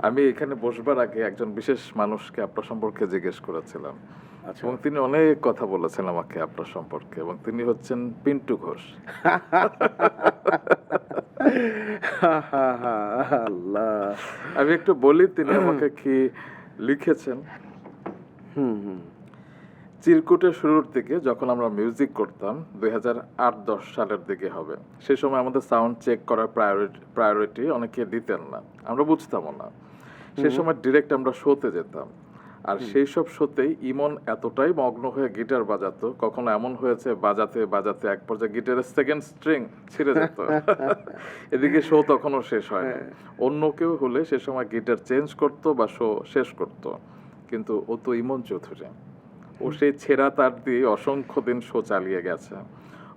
আমি এখানে বসবার আগে একজন বিশেষ মানুষকে আপনার সম্পর্কে জিজ্ঞেস করেছিলাম আচ্ছা। এবং তিনি অনেক কথা বলেছেন আমাকে আপনার সম্পর্কে এবং তিনি হচ্ছেন পিন্টু ঘোষ। আল্লাহ! আমি একটু বলি তিনি আমাকে কি লিখেছেন। হুম, হুম। চিরকুটের শুরুর দিকে যখন আমরা মিউজিক করতাম 2008-10 সালের দিকে হবে, সেই সময় আমাদের সাউন্ড চেক করার প্রায়োরিটি অনেকে দিতেন না, আমরা বুঝতামও না। সেই সময় ডিরেক্ট আমরা শোতে যেতাম, আর সেই সব শোতেই ইমন এতটাই মগ্ন হয়ে গিটার বাজাতো, কখনো এমন হয়েছে বাজাতে বাজাতে এক পর্যায়ে গিটারের সেকেন্ড স্ট্রিং ছিঁড়ে যেত। এদিকে শো তখনও শেষ হয় না। অন্য কেউ হলে সে সময় গিটার চেঞ্জ করতো বা শো শেষ করতো, কিন্তু ও তো ইমন চৌধুরী, ও সেই ছেঁড়া তার দিয়ে অসংখ্য দিন শো চালিয়ে গেছে।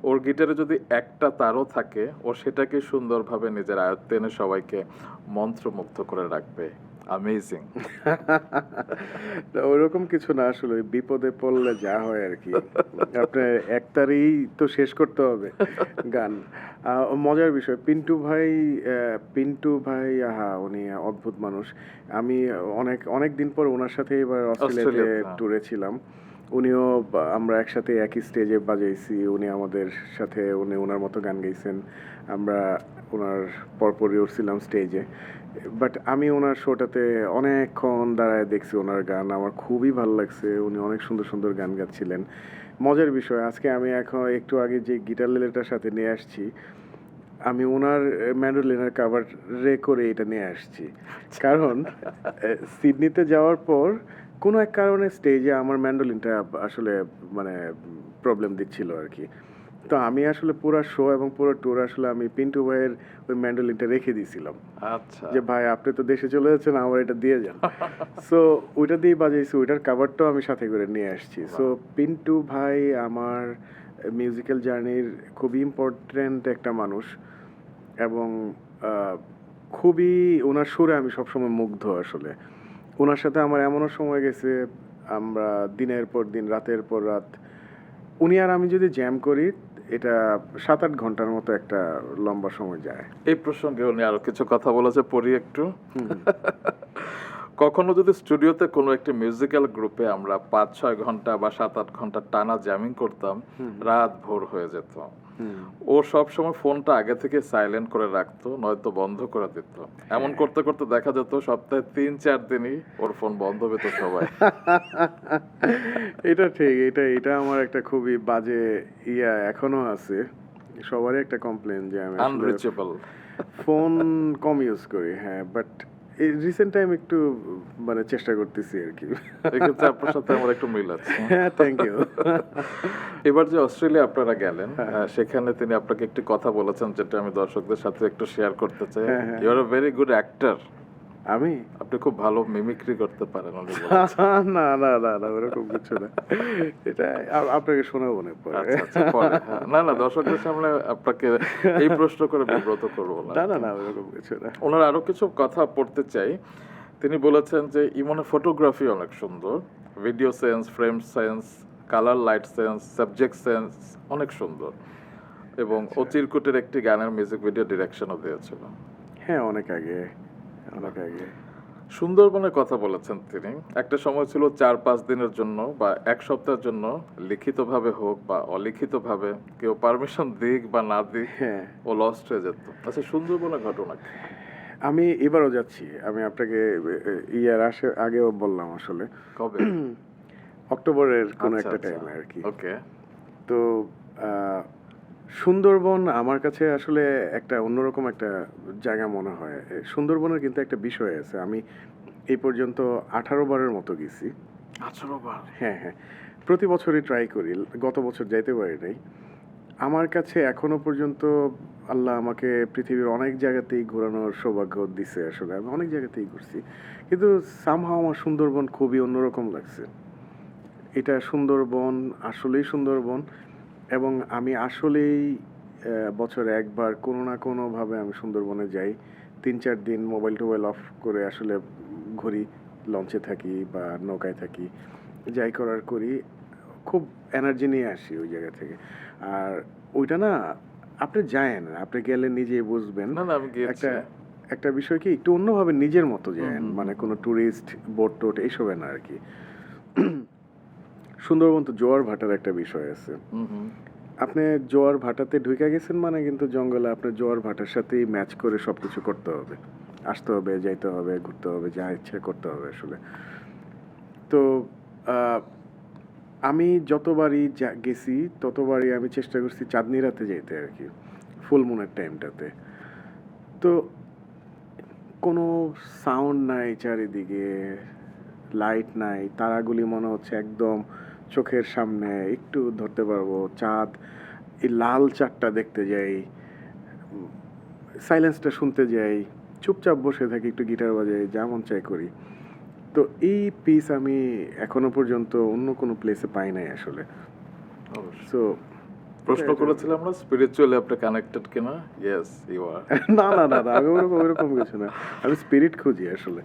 ওর গিটারে যদি একটা তারও থাকে, ও সেটাকে সুন্দরভাবে নিজের আয়ত্তে এনে সবাইকে মন্ত্রমুগ্ধ করে রাখবে। অ্যামেজিং। না, ওরকম কিছু না আসলে। ওই বিপদে পড়লে যা হয় আরকি। আপনার একতারেই তো শেষ করতে হবে গান। মজার বিষয় পিন্টু ভাই উনি অদ্ভুত মানুষ। আমি অনেক দিন পর উনার সাথে এবার অস্ট্রেলিয়াতে অস্ট্রেলিয়াতে। ট্যুরে ছিলাম। উনিও আমরা একসাথে একই স্টেজে বাজাইছি। উনি আমাদের সাথে উনার মতো গান গাইছেন। আমরা উনার পরপরই উঠছিলাম স্টেজে। বাট আমি ওনার শোটাতে অনেকক্ষণ দাঁড়ায় দেখছি ওনার গান। আমার খুবই ভালো লাগছে। উনি অনেক সুন্দর, সুন্দর গান গাচ্ছিলেন। মজার বিষয়, আজকে আমি একটু আগে যে গিটার লেলেটার সাথে নিয়ে আসছি, আমি উনার ম্যান্ডোলিনের কাভার করে এটা নিয়ে আসছি। কারণ সিডনিতে যাওয়ার পর কোনো এক কারণে স্টেজে আমার ম্যান্ডোলিনটা আসলে মানে প্রবলেম দিচ্ছিল আরকি। তো আমি আসলে পুরা শো এবং পুরো ট্যুর আসলে আমি পিন্টু ভাইয়ের ওই ম্যান্ডোলিনটা রেখে দিয়েছিলাম। আচ্ছা। যে ভাই আপনি তো দেশে চলে যাচ্ছেন, আমার এটা দিয়ে যান। সো ওইটা দিয়েই বাজাইছি, ওইটার কাভারটাও আমি সাথে করে নিয়ে আসছি। সো পিন্টু ভাই আমার মিউজিক্যাল জার্নির খুবই ইম্পর্ট্যান্ট একটা মানুষ এবং আহ, খুবই ওনার সুরে আমি সবসময় মুগ্ধ আসলে। ওনার সাথে আমার এমনও সময় গেছে, আমরা দিনের পর দিন রাতের পর রাত, উনি আর আমি যদি জ্যাম করি, এটা 7-8 ঘন্টার মতো একটা লম্বা সময় যায়। এই প্রসঙ্গে উনি আরো কিছু কথা বলেছে, পড়ি একটু। হুম, কখনো যদি স্টুডিওতে কোনো একটি মিউজিক্যাল গ্রুপে আমরা 5-6 ঘন্টা বা 7-8 ঘন্টা টানা জ্যামিং করতাম, হুম, রাত ভোর হয়ে যেত। হুম। ও সব সময় ফোনটা আগে থেকে সাইলেন্ট করে রাখতো, নয়তো বন্ধ করে দিত। এমন করতে করতে দেখা যেত সপ্তাহে 3-4 দিনই ওর ফোন বন্ধ পেত সবাই। এটা ঠিক। এটা আমার একটা খুবই বাজে এখনো আছে। সবারই একটা কমপ্লেইন যে আমি আসলে আনরিচেবল। ফোন কম ইউজ করি। হ্যাঁ, বাট এই রিসেন্ট টাইম একটু মানে চেষ্টা করতেছি আরকি। এক্ষেত্রে আপনার সাথে আমার একটু মিল আছে। হ্যাঁ, থ্যাংক ইউ। এবার যে অস্ট্রেলিয়া আপনারা গেলেন, হ্যাঁ, সেখানে তিনি আপনাকে একটি কথা বলেছেন যেটা আমি দর্শকদের সাথে একটু শেয়ার করতে চাই। হ্যাঁ, হ্যাঁ। You are a very good actor. আমি? আপনি খুব ভালো মিমিক্রি করতে পারেন উনি বলেছেন। না, ওরকম কিছু না। এটা আপনাকে শোনাবো না পরে। আচ্ছা, আচ্ছা, পরে। হ্যাঁ। না, না, দর্শকদের সামনে আপনাকে এই প্রশ্ন করে বিব্রত করব না। না, ওরকম কিছু না। ওনার আরো কিছু কথা পড়তে চাই। তিনি বলেছেন যে ইমনের ফটোগ্রাফি অনেক সুন্দর। Video sense, frame sense, colour light sense, subject sense অনেক সুন্দর। এবং ও চিরকুটের একটি গানের মিউজিক ভিডিও ডিরেকশনও দিয়েছিল। হ্যাঁ, অনেক আগে। অনেক আগে। সুন্দরবনের কথা বলেছেন তিনি। একটা সময় ছিল 4-5 দিনের জন্য বা 1 সপ্তাহের জন্য লিখিতভাবে হোক বা অলিখিতভাবে কেউ পারমিশন দিক বা না দিক, হ্যাঁ। ও লস্ট হয়ে যেত। আচ্ছা, সুন্দরবনের ঘটনা কি? আমি এবারও যাচ্ছি। আমি আপনাকে আগেও বললাম আসলে। কবে? অক্টোবরের কোনো আচ্ছা, একটা আচ্ছা। টাইমে আরকি। ওকে। তো আ সুন্দরবন আমার কাছে আসলে একটা অন্যরকম একটা জায়গা মনে হয়। সুন্দরবনের কিন্তু একটা বিষয় আছে। আমি এই পর্যন্ত 18 বারের মতো গেছি। 18 বার? হ্যাঁ। প্রতি বছরই ট্রাই করি। গত বছর যাইতে পারি নাই। আমার কাছে এখনো পর্যন্ত আল্লাহ আমাকে পৃথিবীর অনেক জায়গাতেই ঘোরানোর সৌভাগ্য দিছে আসলে। আমি অনেক জায়গাতেই ঘুরছি। কিন্তু somehow আমার সুন্দরবন খুবই অন্যরকম লাগছে। এটা সুন্দরবন, আসলেই সুন্দরবন এবং আমি আসলেই বছরে একবার কোনো না কোনোভাবে আমি সুন্দরবনে যাই। ৩-৪ দিন মোবাইল-টোবাইল অফ করে আসলে ঘুরি। লঞ্চে থাকি বা নৌকায় থাকি। যাই করার করি। খুব এনার্জি নিয়ে আসি ওই জায়গা থেকে। আর ওইটা না, আপনি যায়েন, আপনি গেলে নিজেই বুঝবেন। না, না, আমি একটা গিয়েছি। একটা বিষয় কি একটু অন্যভাবে নিজের মতো যায়, মানে কোনো ট্যুরিস্ট বোট টোট এইসবে না আর কি। সুন্দরবন তো জোয়ার ভাটার একটা বিষয় আছে। আপনি জোয়ার ভাটাতে ঢুকে গেছেন মানে কিন্তু জঙ্গলে আপনার জোয়ার ভাটার সাথেই ম্যাচ করে সবকিছু করতে হবে, আসতে হবে, যাইতে হবে, ঘুরতে হবে, যা ইচ্ছে করতে হবে আসলে। তো আমি যতবারই গেছি ততবারই আমি চেষ্টা করছি চাঁদনি রাতে যেতে আর কি, ফুল মুনের টাইমটাতে। তো কোনো সাউন্ড নাই চারিদিকে, লাইট নাই, তারাগুলি মনে হচ্ছে একদম চোখের সামনে, একটু ধরতে পারবো চাঁদ, এই লাল চাঁদটা দেখতে যাই, সাইলেন্সটা শুনতে যাই, চুপচাপ বসে থাকি, একটু গিটার বাজাই, যা মন চাই করি। তো এই পিস আমি এখনো পর্যন্ত অন্য কোনো প্লেসে পাই নাই আসলে। সো প্রশ্ন করেছিলাম না স্পিরিচুয়ালি আপনি কানেক্টেড কিনা? Yes you are. না না না না, আমি ওরকম কিছু না, আমি স্পিরিট খুঁজি আসলে।